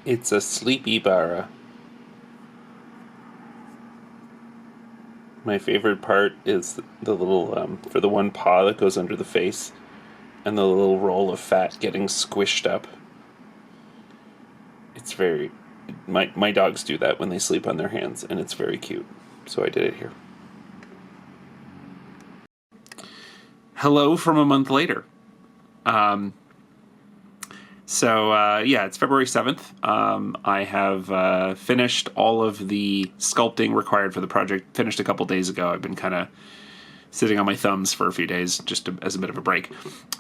It's a sleepy bara. My favorite part is the little, for the one paw that goes under the face, and the little roll of fat getting squished up. It's very... My dogs do that when they sleep on their hands, and it's very cute. So I did it here. Hello from a month later. Yeah, it's February 7th. I have finished all of the sculpting required for the project. Finished a couple days ago. I've been kind of sitting on my thumbs for a few days just as a bit of a break.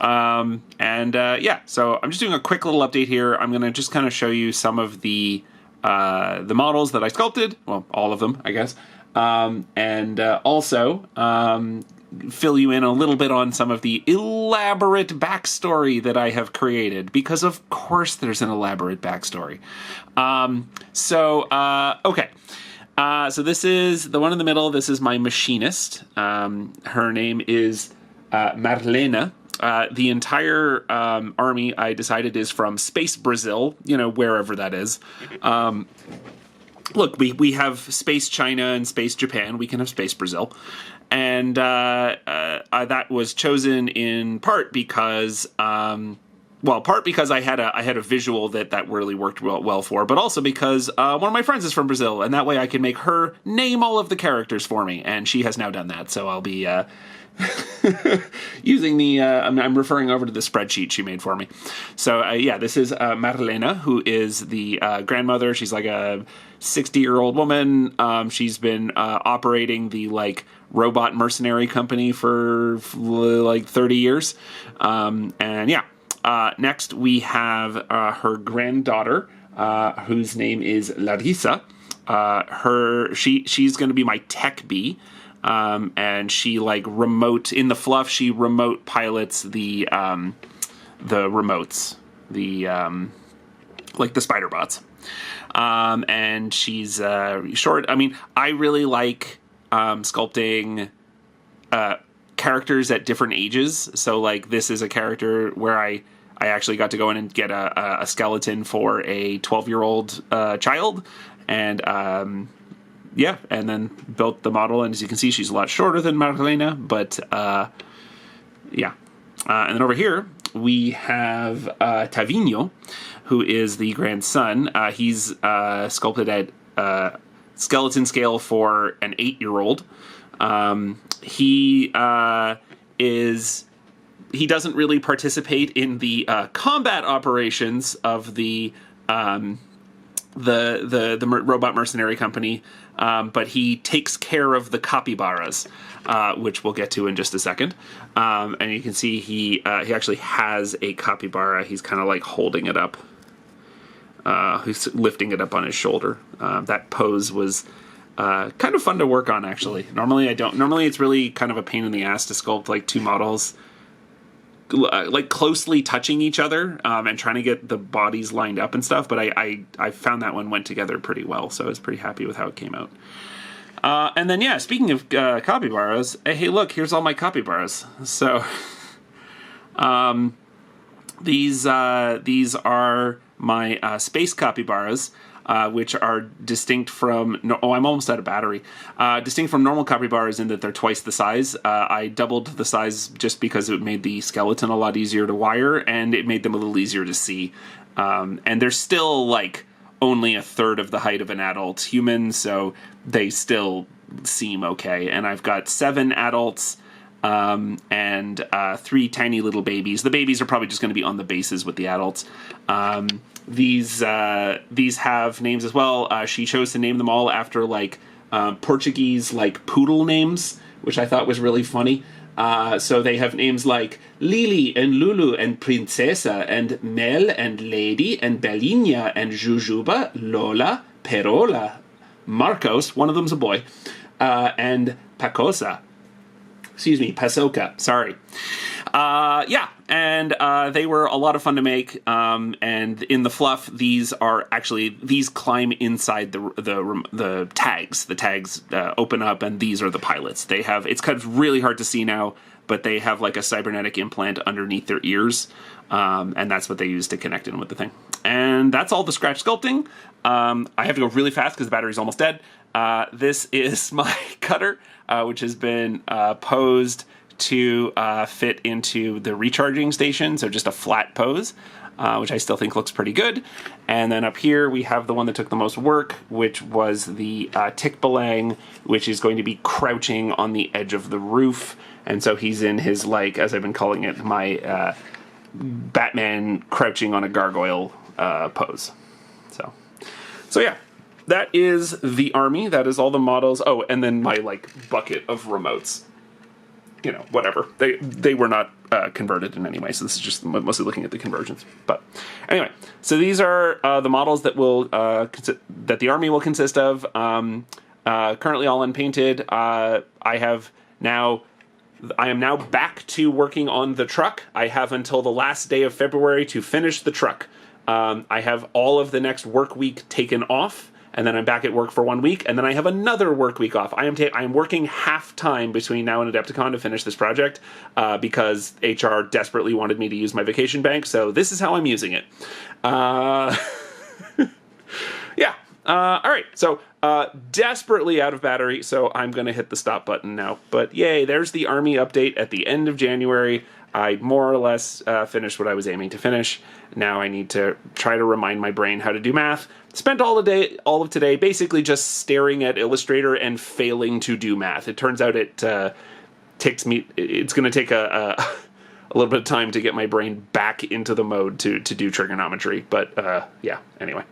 So I'm just doing a quick little update here. I'm going to just kind of show you some of the models that I sculpted. Well, all of them, I guess. Also fill you in a little bit on some of the elaborate backstory that I have created, because of course there's an elaborate backstory. Okay. So this is the one in the middle. This is my machinist. Her name is Marlena. The entire army, I decided, is from Space Brazil, wherever that is. Look, we have Space China and Space Japan. We can have Space Brazil. And that was chosen in part because... part because I had a visual that really worked well for, but also because one of my friends is from Brazil, and that way I can make her name all of the characters for me, and she has now done that, so I'll be using the... I'm referring over to the spreadsheet she made for me. So, this is Marlena, who is the grandmother. She's like a 60-year-old woman. She's been operating the, robot mercenary company for, 30 years. Next, we have her granddaughter, whose name is Larissa. She's going to be my tech bee, and she remote in the fluff. She remote pilots the remotes, the spider bots, and she's short. I mean, I really like sculpting characters at different ages. So this is a character where I actually got to go in and get a skeleton for a 12-year-old child, and and then built the model. And as you can see, she's a lot shorter than Marlena, but and then over here we have Tavinho, who is the grandson. He's sculpted at skeleton scale for an 8-year-old. He doesn't really participate in the combat operations of the robot mercenary company, but he takes care of the capybaras, which we'll get to in just a second. And you can see he actually has a capybara. He's kind of holding it up. He's lifting it up on his shoulder. That pose was kind of fun to work on, actually. Normally it's really kind of a pain in the ass to sculpt two models closely touching each other, and trying to get the bodies lined up and stuff, but I found that one went together pretty well, so I was pretty happy with how it came out. And then, speaking of capybaras, hey, look, here's all my capybaras. So, these are my space capybaras, which are distinct from... I'm almost out of battery. Distinct from normal capybaras in that they're twice the size. I doubled the size just because it made the skeleton a lot easier to wire, and it made them a little easier to see. And they're still, only a third of the height of an adult human, so they still seem okay. And I've got 7 adults and 3 tiny little babies. The babies are probably just going to be on the bases with the adults. These have names as well. She chose to name them all after Portuguese poodle names, which I thought was really funny. So they have names like Lily and Lulu and Princesa and Mel and Lady and Belinha and Jujuba, Lola, Perola, Marcos, one of them's a boy, and Pacosa. Excuse me, Pasoka, sorry. They were a lot of fun to make, and in the fluff, these climb inside the tags. The tags open up, and these are the pilots. It's kind of really hard to see now, but they have like a cybernetic implant underneath their ears, and that's what they use to connect in with the thing. And that's all the scratch sculpting. I have to go really fast because the battery's almost dead. This is my cutter, which has been posed to fit into the recharging station, so just a flat pose, which I still think looks pretty good. And then up here we have the one that took the most work, which was the Tikbalang, which is going to be crouching on the edge of the roof. And so he's in his, like, as I've been calling it, my Batman crouching on a gargoyle pose. So yeah, that is the army. That is all the models. Oh, and then my, like, bucket of remotes. You know, whatever. They were not converted in any way, so this is just mostly looking at the conversions. But anyway, so these are the models that will that the army will consist of. Currently all unpainted. I am now back to working on the truck. I have until the last day of February to finish the truck. I have all of the next work week taken off, and then I'm back at work for 1 week, and then I have another work week off. I am working half-time between now and Adepticon to finish this project, because HR desperately wanted me to use my vacation bank, so this is how I'm using it. Yeah. Alright, so desperately out of battery, so I'm going to hit the stop button now. But yay, there's the army update at the end of January. I more or less finished what I was aiming to finish. Now I need to try to remind my brain how to do math. Spent all of today basically just staring at Illustrator and failing to do math. It turns out it's going to take a little bit of time to get my brain back into the mode to do trigonometry. But yeah, anyway.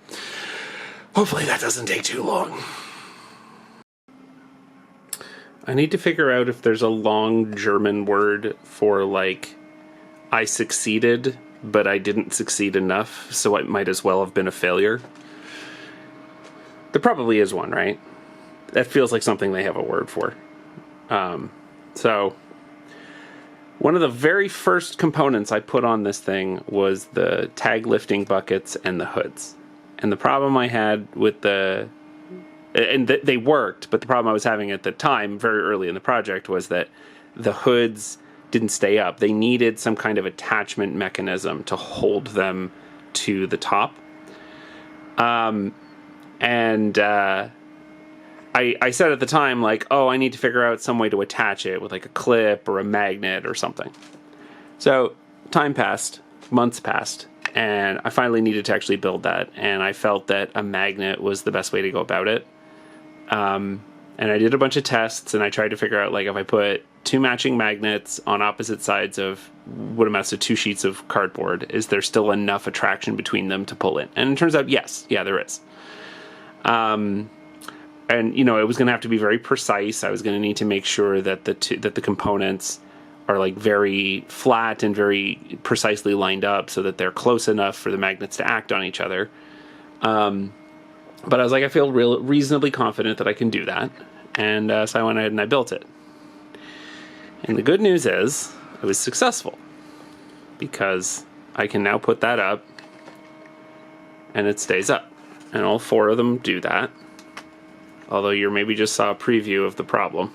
Hopefully that doesn't take too long. I need to figure out if there's a long German word for, like, I succeeded, but I didn't succeed enough, so it might as well have been a failure. There probably is one, right? That feels like something they have a word for. So, one of the very first components I put on this thing was the tag lifting buckets and the hoods. And the problem I had with they worked, but the problem I was having at the time, very early in the project, was that the hoods didn't stay up. They needed some kind of attachment mechanism to hold them to the top. I said at the time, like, oh, I need to figure out some way to attach it with, like, a clip or a magnet or something. So time passed, months passed, and I finally needed to actually build that, and I felt that a magnet was the best way to go about it. And I did a bunch of tests, and I tried to figure out, like, if I put 2 matching magnets on opposite sides of what amounts to 2 sheets of cardboard, is there still enough attraction between them to pull it? And it turns out, yes. Yeah, there is. And, you know, it was going to have to be very precise. I was going to need to make sure that the components are, like, very flat and very precisely lined up so that they're close enough for the magnets to act on each other. But I was like, I feel reasonably confident that I can do that. And so I went ahead and I built it. And the good news is I was successful, because I can now put that up and it stays up. And all 4 of them do that. Although you maybe just saw a preview of the problem.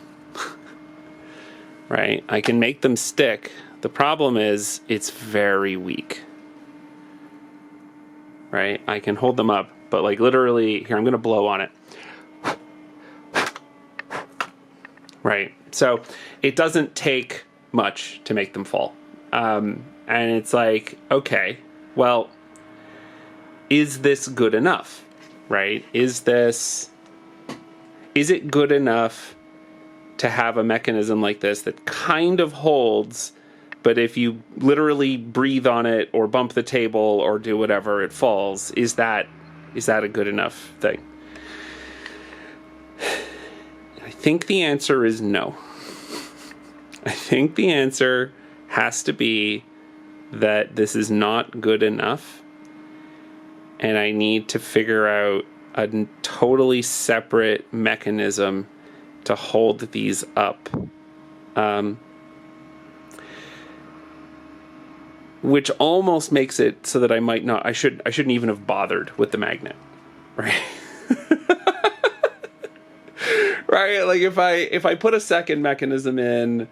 Right? I can make them stick. The problem is it's very weak. Right? I can hold them up, but, like, literally, here, I'm going to blow on it. Right? So it doesn't take much to make them fall. And it's like, okay, well, is this good enough? Right? Is it good enough to have a mechanism like this that kind of holds, but if you literally breathe on it or bump the table or do whatever, it falls? Is that a good enough thing? I think the answer is no. I think the answer has to be that this is not good enough, and I need to figure out a totally separate mechanism to hold these up. Which almost makes it so that I shouldn't even have bothered with the magnet. Right? Right? Like, if I put a second mechanism in,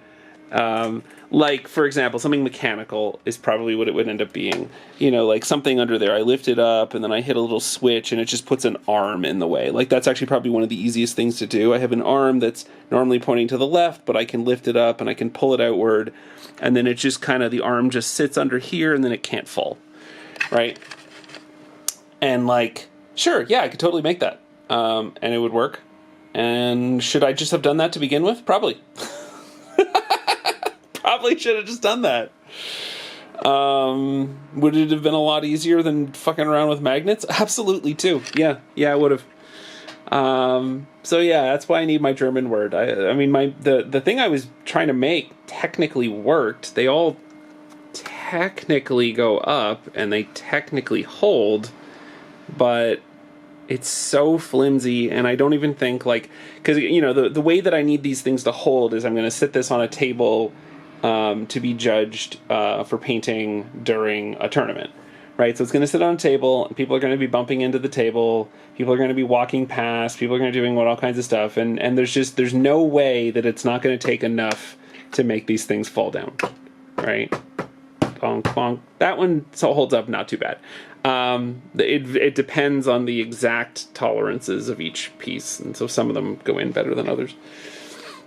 Like, for example, something mechanical is probably what it would end up being. You know, like something under there, I lift it up and then I hit a little switch and it just puts an arm in the way. Like, that's actually probably one of the easiest things to do. I have an arm that's normally pointing to the left, but I can lift it up and I can pull it outward. And then it just kind of, the arm just sits under here and then it can't fall. Right? And like, sure, yeah, I could totally make that. And it would work. And should I just have done that to begin with? Probably. Probably should have just done that. Would it have been a lot easier than fucking around with magnets? Absolutely, too. Yeah, it would have. So yeah, that's why I need my German word. I mean, the thing I was trying to make technically worked. They all technically go up and they technically hold, but it's so flimsy, and I don't even think, like, because, you know, the way that I need these things to hold is I'm going to sit this on a table to be judged for painting during a tournament, right? So it's going to sit on a table, and people are going to be bumping into the table, people are going to be walking past, people are going to be doing all kinds of stuff, and there's no way that it's not going to take enough to make these things fall down, right? Bonk, bonk. That one holds up not too bad. It depends on the exact tolerances of each piece, and so some of them go in better than others.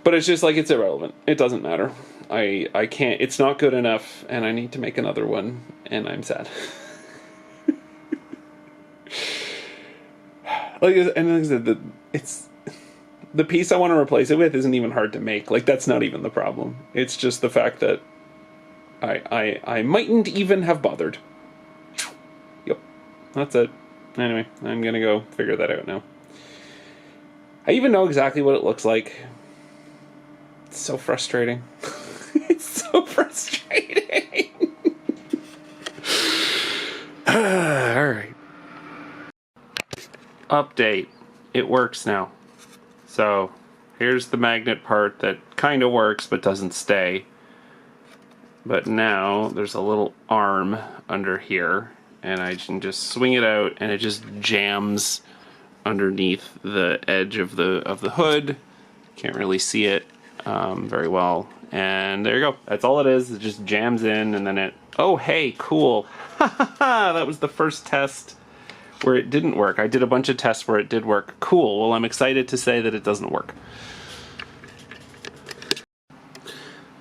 But it's just like, it's irrelevant. It doesn't matter. I can't. It's not good enough, and I need to make another one, and I'm sad. Like I said, it's the piece I want to replace it with isn't even hard to make. Like, that's not even the problem. It's just the fact that I mightn't even have bothered. Yep, that's it. Anyway, I'm gonna go figure that out now. I even know exactly what it looks like. It's so frustrating. It's so frustrating. Alright. Update. It works now. So, here's the magnet part that kind of works but doesn't stay. But now there's a little arm under here, and I can just swing it out, and it just jams underneath the edge of the hood. Can't really see it very well, and there you go. That's all it is. It just jams in, and then it. Oh, hey, cool! That was the first test where it didn't work. I did a bunch of tests where it did work. Cool. Well, I'm excited to say that it doesn't work.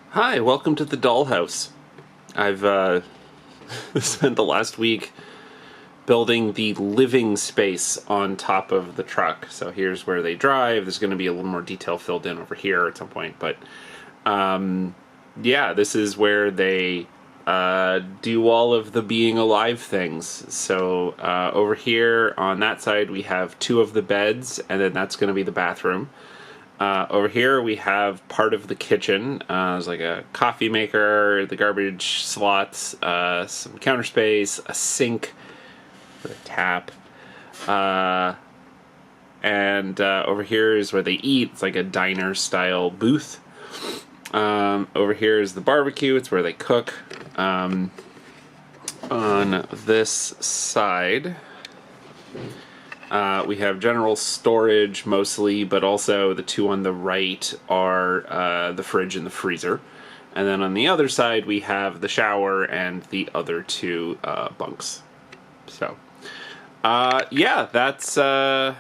Hi, welcome to the dollhouse. I've spent the last week building the living space on top of the truck. So here's where they drive. There's going to be a little more detail filled in over here at some point. But yeah, this is where they do all of the being alive things. So over here on that side we have 2 of the beds, and then that's going to be the bathroom. Over here we have part of the kitchen. There's like a coffee maker, the garbage slots, some counter space, a sink with a tap, and over here is where they eat. It's like a diner style booth. Over here is the barbecue. It's where they cook. On this side we have general storage mostly, but also the 2 on the right are the fridge and the freezer. And then on the other side we have the shower and the other 2 bunks. So yeah, that's my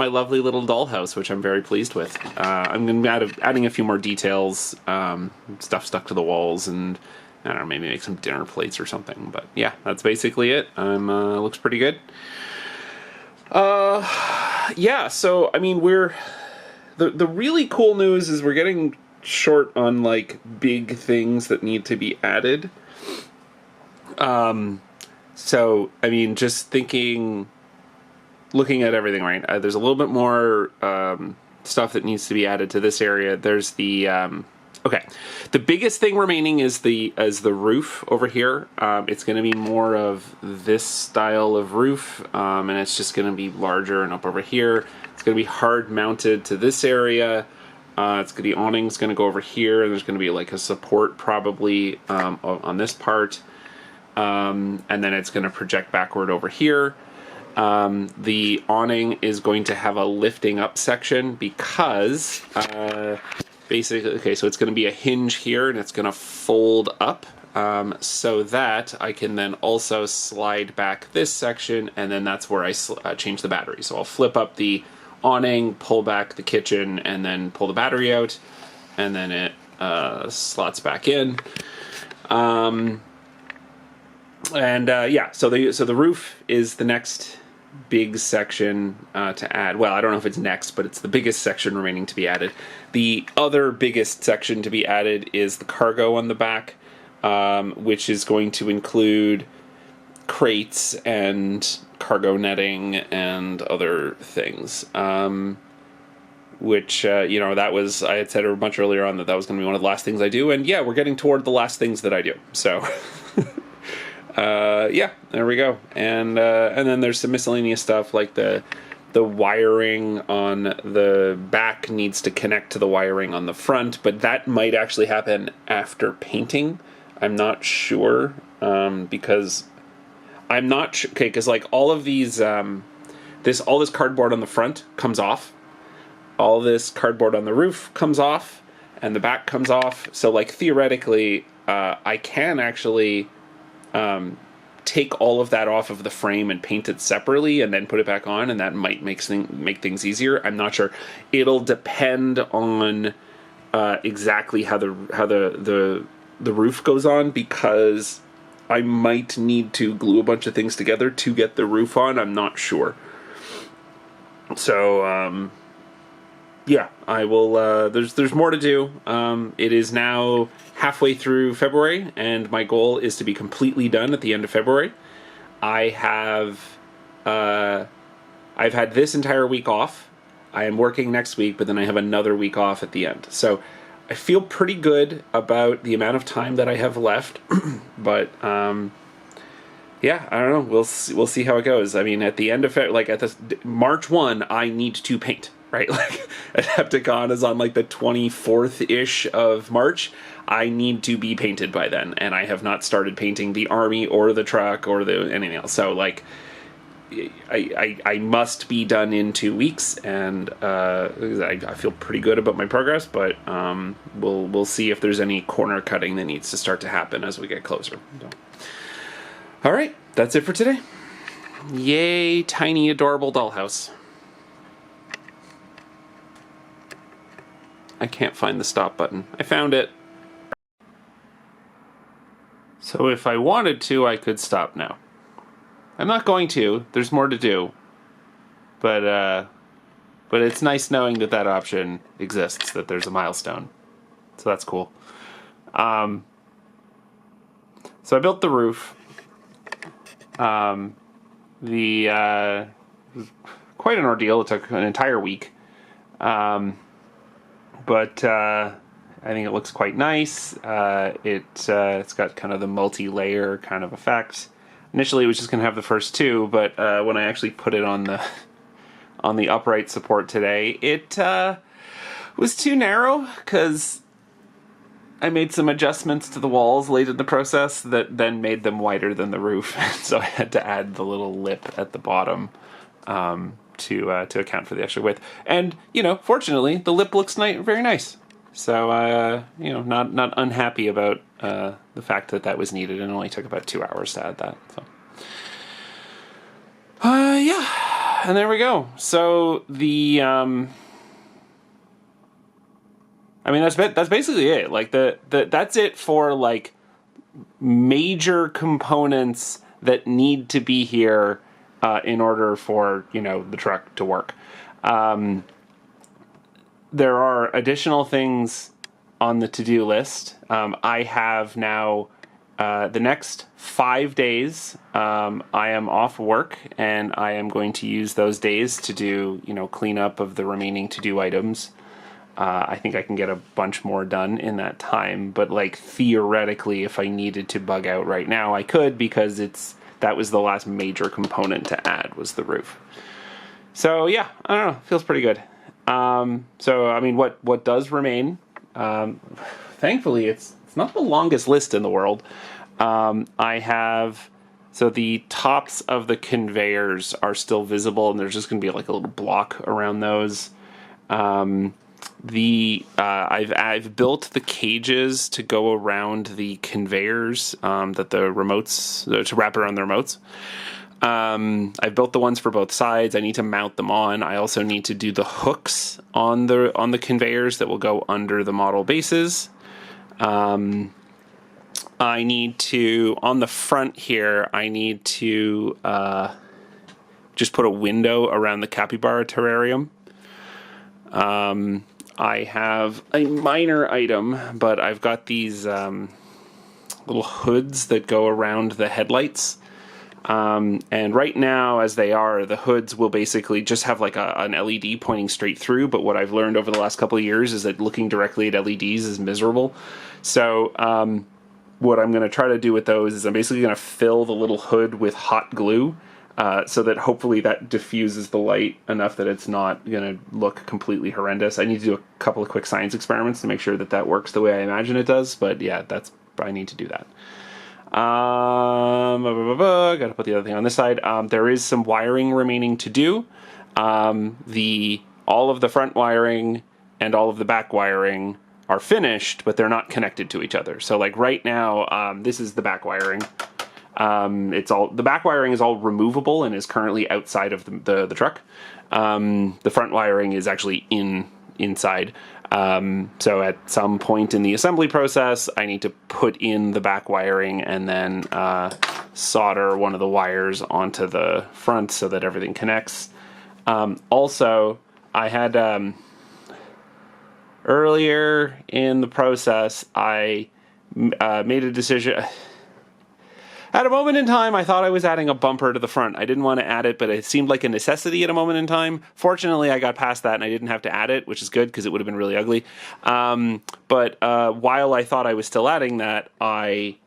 lovely little dollhouse, which I'm very pleased with. I'm going to be adding a few more details, stuff stuck to the walls, and I don't know, maybe make some dinner plates or something. But yeah, that's basically it. Looks pretty good. Yeah, so I mean, the really cool news is we're getting short on like big things that need to be added. So I mean, just looking at everything, right? There's a little bit more stuff that needs to be added to this area. There's the okay. The biggest thing remaining is the roof over here. It's going to be more of this style of roof, and it's just going to be larger and up over here. It's going to be hard mounted to this area. It's going to be awning's going to go over here, and there's going to be like a support probably on this part, and then it's going to project backward over here. The awning is going to have a lifting up section because basically, okay, so it's going to be a hinge here, and it's going to fold up so that I can then also slide back this section, and then that's where I change the battery. So I'll flip up the awning, pull back the kitchen, and then pull the battery out, and then it slots back in. Yeah, so the roof is the next big section to add. Well, I don't know if it's next, but it's the biggest section remaining to be added. The other biggest section to be added is the cargo on the back, which is going to include crates and cargo netting and other things. Which, that was, I had said much earlier on that was going to be one of the last things I do. And yeah, we're getting toward the last things that I do. So, yeah, there we go. And then there's some miscellaneous stuff like the wiring on the back needs to connect to the wiring on the front, but that might actually happen after painting. I'm not sure, because I'm not sure. Okay, because like all of these, all this cardboard on the front comes off. All this cardboard on the roof comes off, and the back comes off. So, like, theoretically, I can actually take all of that off of the frame and paint it separately, and then put it back on, and that might make things easier. I'm not sure. It'll depend on exactly how the roof goes on, because I might need to glue a bunch of things together to get the roof on. I'm not sure. So, yeah, I will, there's more to do. It is now halfway through February, and my goal is to be completely done at the end of February. I've had this entire week off. I am working next week, but then I have another week off at the end. So I feel pretty good about the amount of time that I have left, but, yeah, I don't know. We'll see how it goes. I mean, at the end of March 1, I need to paint. Right, like Adepticon is on like the 24th-ish of March. I need to be painted by then, and I have not started painting the army or the truck or anything else. So like, I must be done in 2 weeks, and I feel pretty good about my progress. But we'll see if there's any corner cutting that needs to start to happen as we get closer. So. All right, that's it for today. Yay, tiny adorable dollhouse. I can't find the stop button. I found it. So if I wanted to, I could stop now. I'm not going to. There's more to do. But it's nice knowing that option exists, that there's a milestone. So that's cool. So I built the roof. Quite an ordeal. It took an entire week. But I think it looks quite nice. It's got kind of the multi-layer kind of effect. Initially, it was just going to have the first two, but when I actually put it on the upright support today, it was too narrow, because I made some adjustments to the walls late in the process that then made them wider than the roof. So I had to add the little lip at the bottom. To account for the extra width, and fortunately, the lip looks very nice. So not unhappy about the fact that was needed, and it only took about 2 hours to add that. So, yeah, and there we go. So the that's basically it. Like that's it for like major components that need to be here. In order for, the truck to work. There are additional things on the to-do list. I have now the next 5 days, I am off work, and I am going to use those days to do, cleanup of the remaining to-do items. I think I can get a bunch more done in that time, but like theoretically, if I needed to bug out right now, I could, because that was the last major component to add, was the roof. So yeah, I don't know, feels pretty good. So I mean, what does remain? Thankfully, it's not the longest list in the world. I have, so the tops of the conveyors are still visible, and there's just going to be like a little block around those. I've built the cages to go around the conveyors that the remotes to wrap around the remotes. I've built the ones for both sides. I need to mount them on. I also need to do the hooks on the conveyors that will go under the model bases. I need to, on the front here, I need to just put a window around the capybara terrarium. I have a minor item, but I've got these little hoods that go around the headlights. And right now, as they are, the hoods will basically just have like an LED pointing straight through. But what I've learned over the last couple of years is that looking directly at LEDs is miserable. So what I'm going to try to do with those is I'm basically going to fill the little hood with hot glue. So that hopefully that diffuses the light enough that it's not going to look completely horrendous. I need to do a couple of quick science experiments to make sure that that works the way I imagine it does. But yeah, I need to do that. Got to put the other thing on this side. There is some wiring remaining to do. All of the front wiring and all of the back wiring are finished, but they're not connected to each other. So like right now, this is the back wiring. The back wiring is all removable and is currently outside of the truck. The front wiring is actually inside. So at some point in the assembly process, I need to put in the back wiring and then solder one of the wires onto the front so that everything connects. Also, I had earlier in the process, I made a decision. At a moment in time, I thought I was adding a bumper to the front. I didn't want to add it, but it seemed like a necessity at a moment in time. Fortunately, I got past that and I didn't have to add it, which is good because it would have been really ugly. But while I thought I was still adding that, I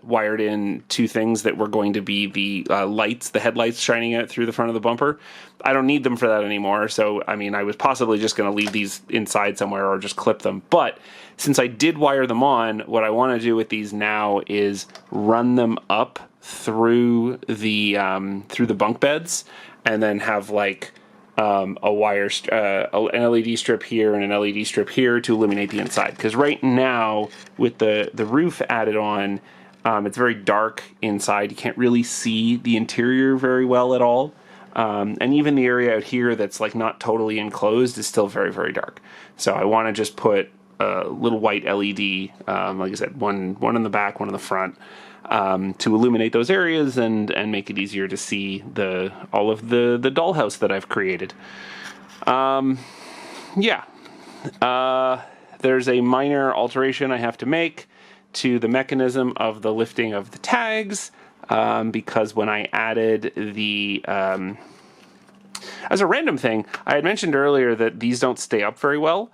wired in two things that were going to be the lights, the headlights shining out through the front of the bumper. I don't need them for that anymore. So, I mean, I was possibly just going to leave these inside somewhere or just clip them. But since I did wire them on, what I want to do with these now is run them up through the bunk beds and then have like an LED strip here and an LED strip here to illuminate the inside. Because right now, with the roof added on, it's very dark inside. You can't really see the interior very well at all. And even the area out here that's like not totally enclosed is still very, very dark. So I want to just put a little white LED, like I said, one in the back, one in the front, to illuminate those areas and make it easier to see all of the dollhouse that I've created. There's a minor alteration I have to make to the mechanism of the lifting of the tags, because when I added as a random thing, I had mentioned earlier that these don't stay up very well.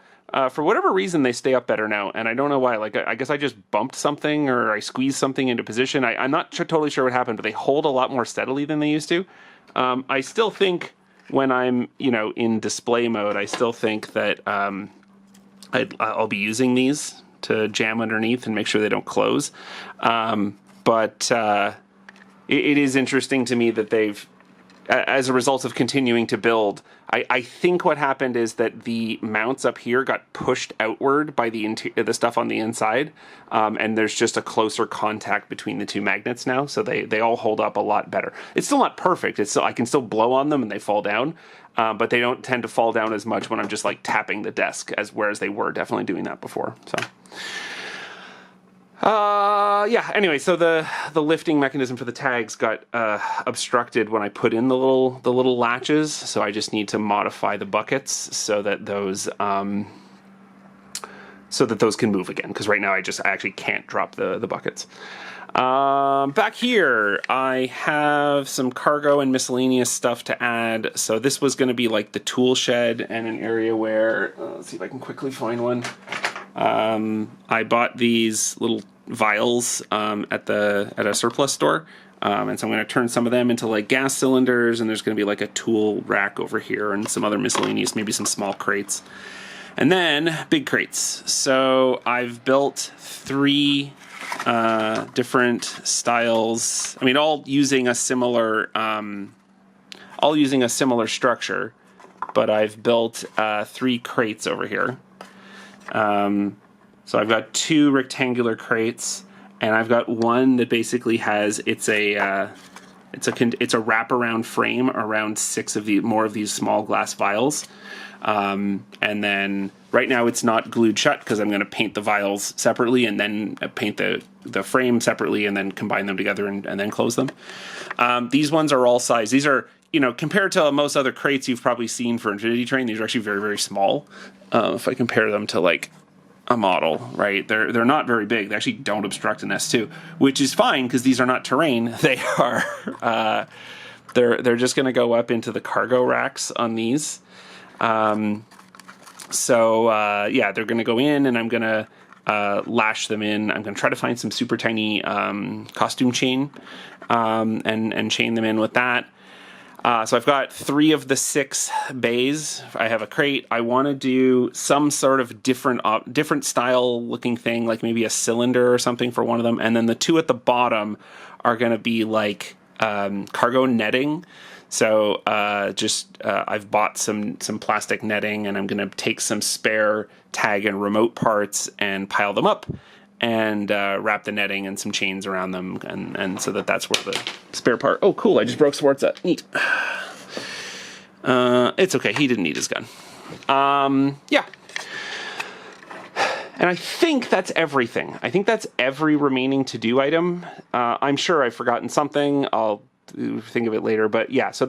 For whatever reason, they stay up better now, and I don't know why. Like, I guess I just bumped something or I squeezed something into position. I'm not totally sure what happened, but they hold a lot more steadily than they used to. I still think when I'm, in display mode, I still think that I'll be using these to jam underneath and make sure they don't close. But it is interesting to me that they've, as a result of continuing to build, I think what happened is that the mounts up here got pushed outward by the stuff on the inside, and there's just a closer contact between the two magnets now, so they all hold up a lot better. It's still not perfect. I can still blow on them and they fall down, but they don't tend to fall down as much when I'm just like tapping the desk, whereas they were definitely doing that before. So. Anyway, so the lifting mechanism for the tags got obstructed when I put in the little latches, so I just need to modify the buckets so that those can move again, because right now I actually can't drop the buckets. Back here, I have some cargo and miscellaneous stuff to add. So this was going to be like the tool shed and an area where, let's see if I can quickly find one. I bought these little vials at a surplus store, and so I'm going to turn some of them into like gas cylinders, and there's going to be like a tool rack over here and some other miscellaneous, maybe some small crates, and then big crates. So I've built 3 different styles. I mean, all using a similar structure. but I've built 3 crates over here. So I've got 2 rectangular crates, and I've got one that basically has it's a wraparound frame around 6 of more of these small glass vials, and then right now it's not glued shut because I'm going to paint the vials separately and then paint the frame separately and then combine them together and then close them. These ones are all size. These are, compared to most other crates you've probably seen for Infinity Terrain, these are actually very, very small. If I compare them to like a model, right? They're not very big. They actually don't obstruct an S2, which is fine because these are not terrain. They are they're just going to go up into the cargo racks on these. Yeah, they're going to go in, and I'm going to lash them in. I'm going to try to find some super tiny costume chain and chain them in with that. So I've got 3 of the 6 bays. I have a crate. I want to do some sort of different style looking thing, like maybe a cylinder or something for one of them. And then the 2 at the bottom are going to be like cargo netting. So I've bought some plastic netting, and I'm going to take some spare tag and remote parts and pile them up and wrap the netting and some chains around them, and so that's where the spare part. Oh, cool! I just broke Swartza. Neat. It's okay. He didn't need his gun. Yeah. And I think that's everything. I think that's every remaining to-do item. I'm sure I've forgotten something. I'll think of it later. But yeah, so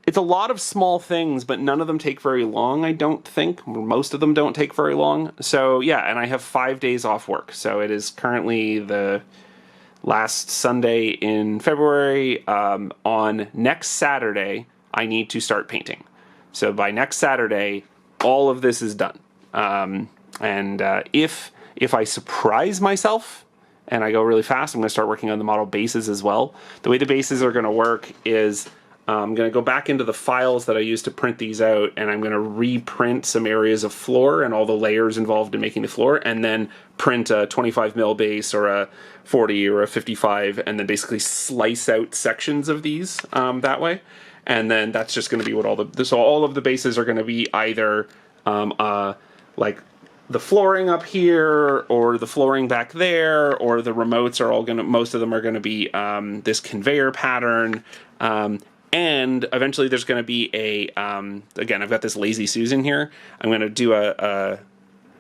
it's a lot of small things, but none of them take very long, I don't think. Most of them don't take very long. So yeah, and I have 5 days off work. So it is currently the last Sunday in February. On next Saturday, I need to start painting. So by next Saturday, all of this is done. If I surprise myself and I go really fast, I'm going to start working on the model bases as well. The way the bases are going to work is I'm going to go back into the files that I used to print these out, and I'm going to reprint some areas of floor and all the layers involved in making the floor, and then print a 25 mil base or a 40 or a 55, and then basically slice out sections of these that way. And then that's just going to be what all of the bases are going to be either like the flooring up here, or the flooring back there, or the remotes are all most of them are going to be this conveyor pattern. And eventually there's going to be again, I've got this Lazy Susan here. I'm going to do a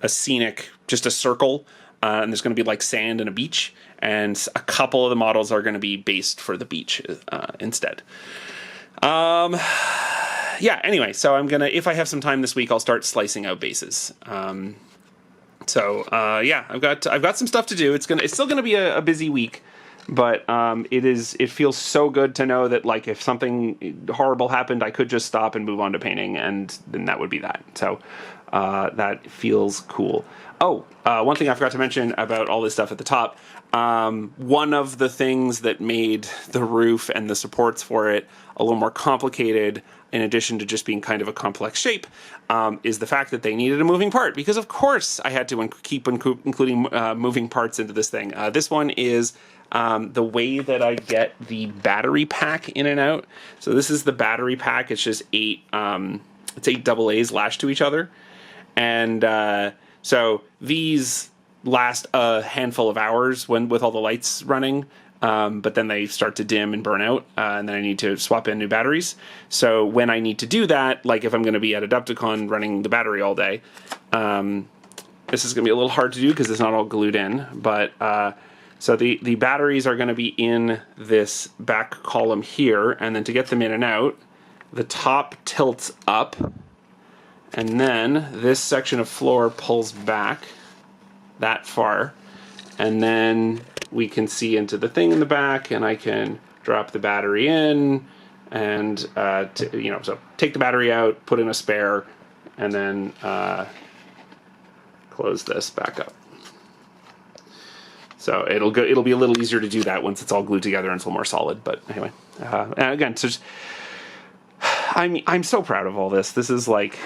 scenic, just a circle, and there's going to be like sand and a beach, and a couple of the models are going to be based for the beach instead. Yeah, anyway, so if I have some time this week, I'll start slicing out bases. Yeah, I've got some stuff to do. It's still gonna be a busy week, but it feels so good to know that, like, if something horrible happened, I could just stop and move on to painting, and then that would be that. So that feels cool. Oh, one thing I forgot to mention about all this stuff at the top. One of the things that made the roof and the supports for it a little more complicated, in addition to just being kind of a complex shape, is the fact that they needed a moving part, because of course I had to keep including moving parts into this thing. This one is the way that I get the battery pack in and out. So this is the battery pack. It's just 8 AA's lashed to each other. And so these last a handful of hours with all the lights running, but then they start to dim and burn out, and then I need to swap in new batteries. So when I need to do that, like if I'm going to be at Adepticon running the battery all day, this is going to be a little hard to do because it's not all glued in. But so the batteries are going to be in this back column here, and then to get them in and out, the top tilts up, and then this section of floor pulls back that far, and then we can see into the thing in the back, and I can drop the battery in, and so take the battery out, put in a spare, and then close this back up. So it'll be a little easier to do that once it's all glued together and it's a little more solid. But anyway, and again, so I'm so proud of all this. This is like,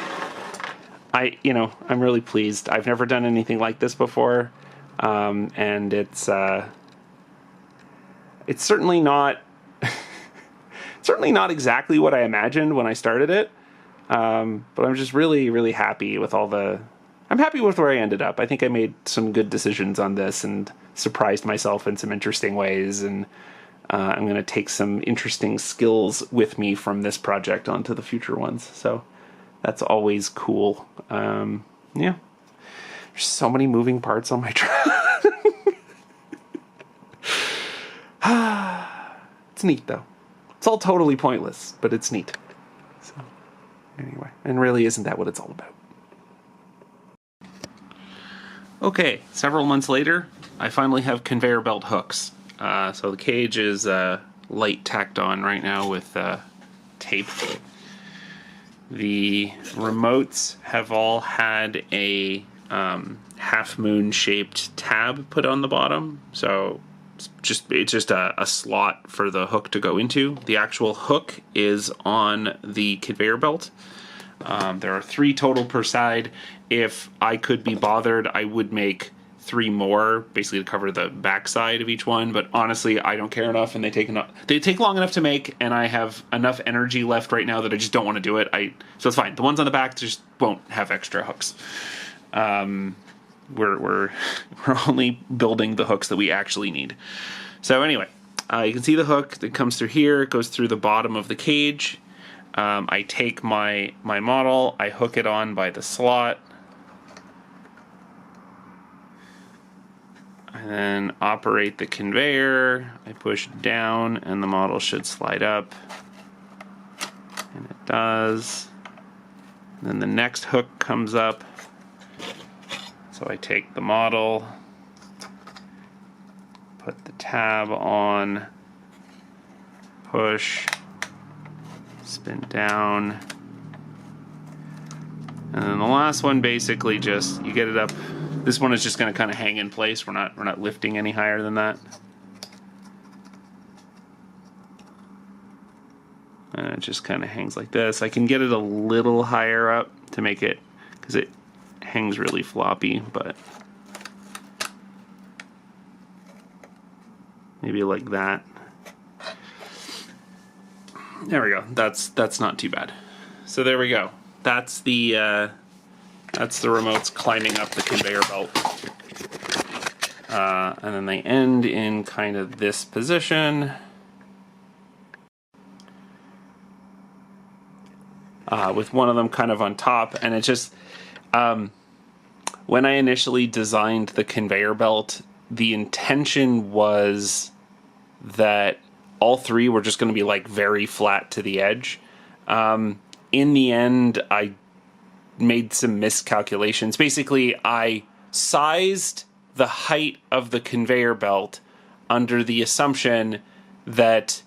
I'm really pleased. I've never done anything like this before, and it's certainly not exactly what I imagined when I started it. But I'm just really, really happy with I'm happy with where I ended up. I think I made some good decisions on this and surprised myself in some interesting ways. And I'm going to take some interesting skills with me from this project onto the future ones. So that's always cool. Yeah. There's so many moving parts on my truck. It's neat, though. It's all totally pointless, but it's neat. So, anyway, and really isn't that what it's all about? Okay, several months later, I finally have conveyor belt hooks. So the cage is light tacked on right now with tape. The remotes have all had a half moon shaped tab put on the bottom, so it's just a slot for the hook to go into. The actual hook is on the conveyor belt. There are 3 total per side. If I could be bothered, I would make 3 more, basically to cover the back side of each one. But honestly, I don't care enough, and they take long enough to make, and I have enough energy left right now that I just don't want to do it. So it's fine. The ones on the back just won't have extra hooks. We're only building the hooks that we actually need. So anyway, you can see the hook that comes through here. It goes through the bottom of the cage. I take my model, I hook it on by the slot, and then operate the conveyor. I push down and the model should slide up, and it does. And then the next hook comes up, so I take the model, put the tab on, push, spin down, and then the last one basically just, you get it up. This one is just going to kind of hang in place. We're not lifting any higher than that. And it just kind of hangs like this. I can get it a little higher up to make it, because it hangs really floppy, but maybe like that. There we go. That's not too bad. So there we go. That's the remotes climbing up the conveyor belt. And then they end in kind of this position. With one of them kind of on top. And it just, when I initially designed the conveyor belt, the intention was that all 3 were just going to be like very flat to the edge. In the end, I made some miscalculations. Basically, I sized the height of the conveyor belt under the assumption that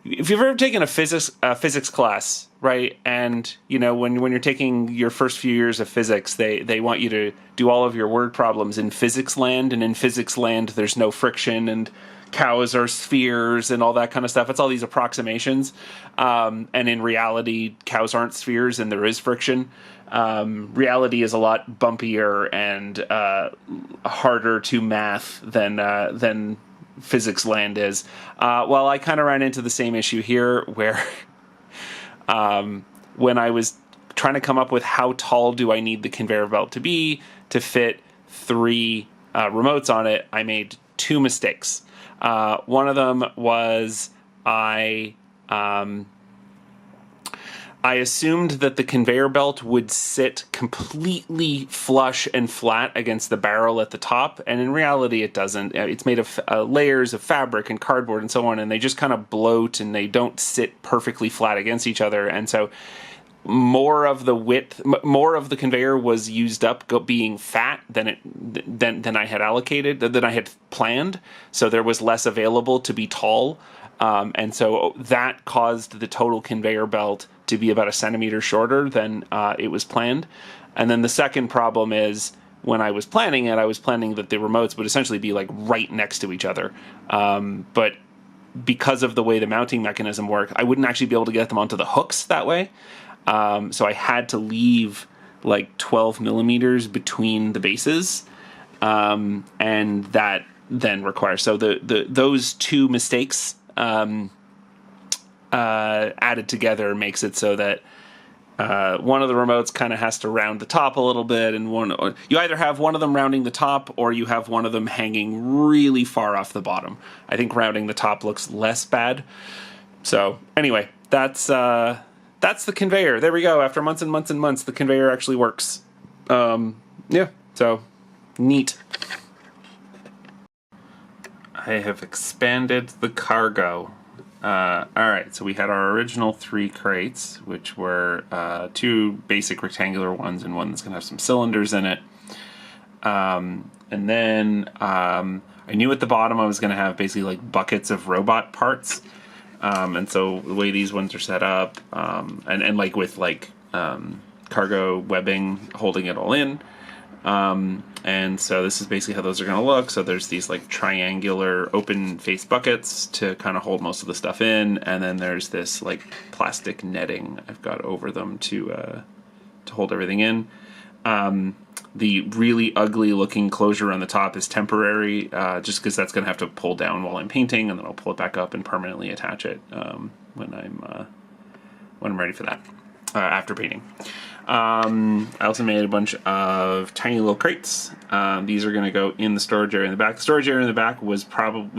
if you've ever taken a physics class, right, and you know when you're taking your first few years of physics, they want you to do all of your word problems in physics land, and in physics land there's no friction, and cows are spheres and all that kind of stuff. It's all these approximations, and in reality, cows aren't spheres, and there is friction. Reality is a lot bumpier and harder to math than physics land is. Well, I kind of ran into the same issue here, where when I was trying to come up with how tall do I need the conveyor belt to be to fit 3 remotes on it, I made 2 mistakes. One of them was I assumed that the conveyor belt would sit completely flush and flat against the barrel at the top, and in reality it doesn't. It's made of layers of fabric and cardboard and so on, and they just kind of bloat and they don't sit perfectly flat against each other, and so more of the conveyor was used up being fat than I had allocated, than I had planned, so there was less available to be tall. And so that caused the total conveyor belt to be about 1 centimeter shorter than it was planned. And then the second problem is, when I was planning it, I was planning that the remotes would essentially be like right next to each other. But because of the way the mounting mechanism worked, I wouldn't actually be able to get them onto the hooks that way. So I had to leave like 12 millimeters between the bases. And that then requires, so those 2 mistakes added together makes it so that one of the remotes kind of has to round the top a little bit, and you either have one of them rounding the top or you have one of them hanging really far off the bottom. I think rounding the top looks less bad. So anyway, that's the conveyor. There we go. After months and months and months, the conveyor actually works. Yeah, so neat. I have expanded the cargo. Alright, so we had our original 3 crates, which were 2 basic rectangular ones and one that's going to have some cylinders in it. And then I knew at the bottom I was going to have basically like buckets of robot parts. And so the way these ones are set up, and like with like cargo webbing holding it all in. And so this is basically how those are going to look. So there's these like triangular open face buckets to kind of hold most of the stuff in, and then there's this like plastic netting I've got over them to hold everything in. The really ugly looking closure on the top is temporary, just because that's going to have to pull down while I'm painting, and then I'll pull it back up and permanently attach it when I'm ready for that after painting. I also made a bunch of tiny little crates. These are going to go in the storage area in the back. The storage area in the back was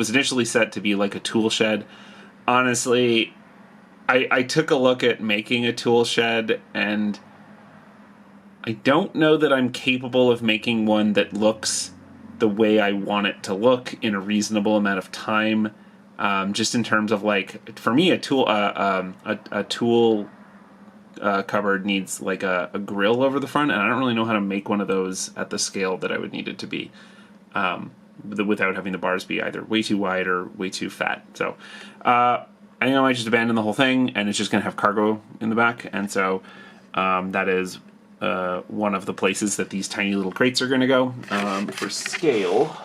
initially set to be like a tool shed. Honestly, I took a look at making a tool shed, and I don't know that I'm capable of making one that looks the way I want it to look in a reasonable amount of time. Just in terms of like, for me, a tool cupboard needs like a grill over the front, and I don't really know how to make one of those at the scale that I would need it to be, without having the bars be either way too wide or way too fat. So I think I might just abandon the whole thing, and it's just going to have cargo in the back. And so that is one of the places that these tiny little crates are going to go. For scale,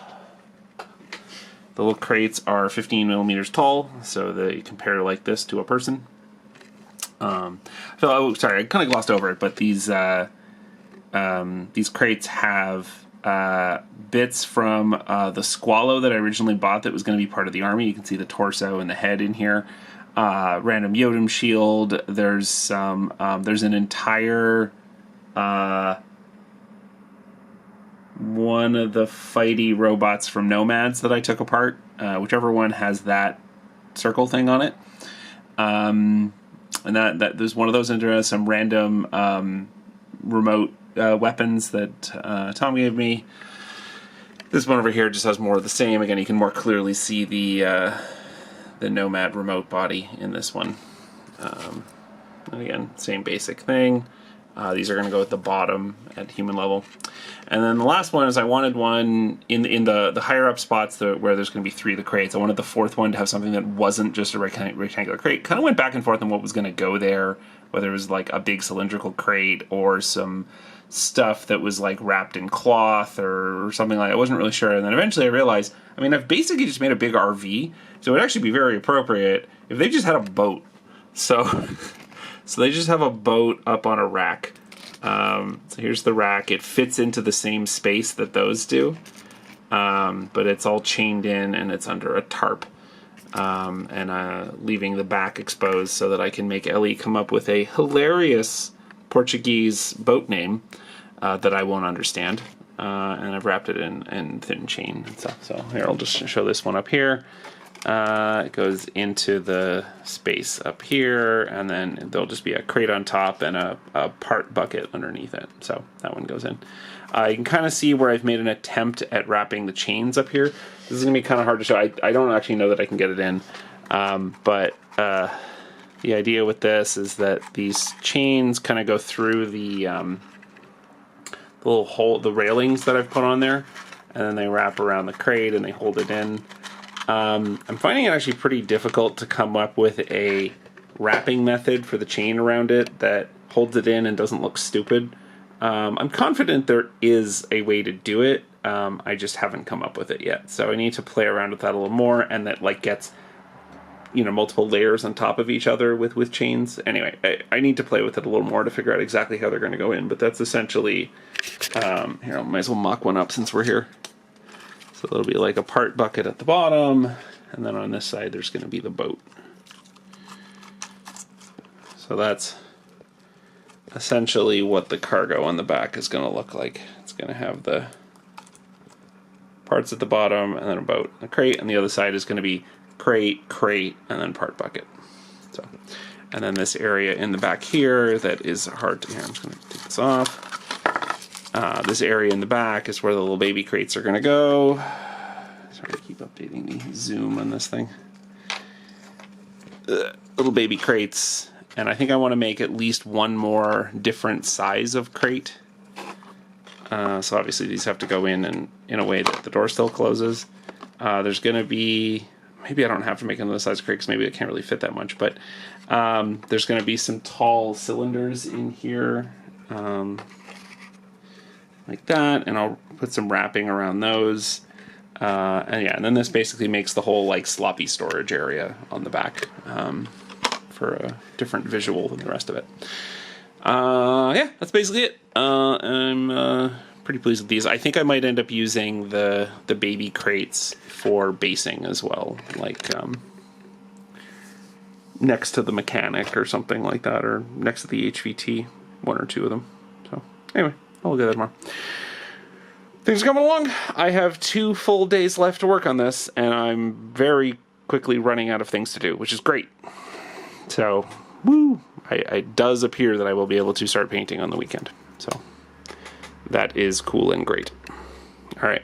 the little crates are 15 millimeters tall, so they compare like this to a person. Sorry, I kind of glossed over it, but these crates have bits from the Squallow that I originally bought that was going to be part of the army. You can see the torso and the head in here. Random Yodam shield. There's some. There's an entire one of the fighty robots from Nomads that I took apart. Whichever one has that circle thing on it. And that there's one of those in there. Some random remote weapons that Tom gave me. This one over here just has more of the same. Again, you can more clearly see the Nomad remote body in this one. And again, same basic thing. These are going to go at the bottom at human level. And then the last one is I wanted one in the higher up spots where there's going to be 3 of the crates. I wanted the 4th one to have something that wasn't just a rectangular crate. Kind of went back and forth on what was going to go there, whether it was like a big cylindrical crate or some stuff that was like wrapped in cloth or something like that. I wasn't really sure. And then eventually I realized, I mean, I've basically just made a big RV, so it would actually be very appropriate if they just had a boat. So they just have a boat up on a rack. So here's the rack. It fits into the same space that those do, but it's all chained in and it's under a tarp, and leaving the back exposed so that I can make Ellie come up with a hilarious Portuguese boat name that I won't understand. And I've wrapped it in thin chain and stuff. So here, I'll just show this one up here. It goes into the space up here, and then there'll just be a crate on top and a part bucket underneath it. So that one goes in. You can kind of see where I've made an attempt at wrapping the chains up here. This is going to be kind of hard to show. I don't actually know that I can get it in. But the idea with this is that these chains kind of go through the little hole, the railings that I've put on there, and then they wrap around the crate and they hold it in. I'm finding it actually pretty difficult to come up with a wrapping method for the chain around it that holds it in and doesn't look stupid. I'm confident there is a way to do it. I just haven't come up with it yet. So I need to play around with that a little more, and that like gets, you know, multiple layers on top of each other with chains. Anyway, I need to play with it a little more to figure out exactly how they're going to go in. But that's essentially, here, I might as well mock one up since we're here. So there'll be like a part bucket at the bottom, and then on this side there's going to be the boat. So that's essentially what the cargo on the back is going to look like. It's going to have the parts at the bottom and then a boat and a crate, and the other side is going to be crate, and then part bucket. So, and then this area in the back here that is hard to, here, I'm just going to take this off. This area in the back is where the little baby crates are going to go. Sorry to keep updating the zoom on this thing. Little baby crates, and I think I want to make at least one more different size of crate. So obviously these have to go in a way that the door still closes. There's going to be, maybe I don't have to make another size crate because maybe it can't really fit that much, but there's going to be some tall cylinders in here, like that, and I'll put some wrapping around those. And then this basically makes the whole like sloppy storage area on the back for a different visual than the rest of it. Yeah, that's basically it. I'm pretty pleased with these. I think I might end up using the baby crates for basing as well, like next to the mechanic or something like that, or next to the HVT, one or two of them. So anyway, I'll look at that tomorrow. Things are coming along. I have 2 full days left to work on this, and I'm very quickly running out of things to do, which is great. So, woo! It does appear that I will be able to start painting on the weekend. So, that is cool and great. All right.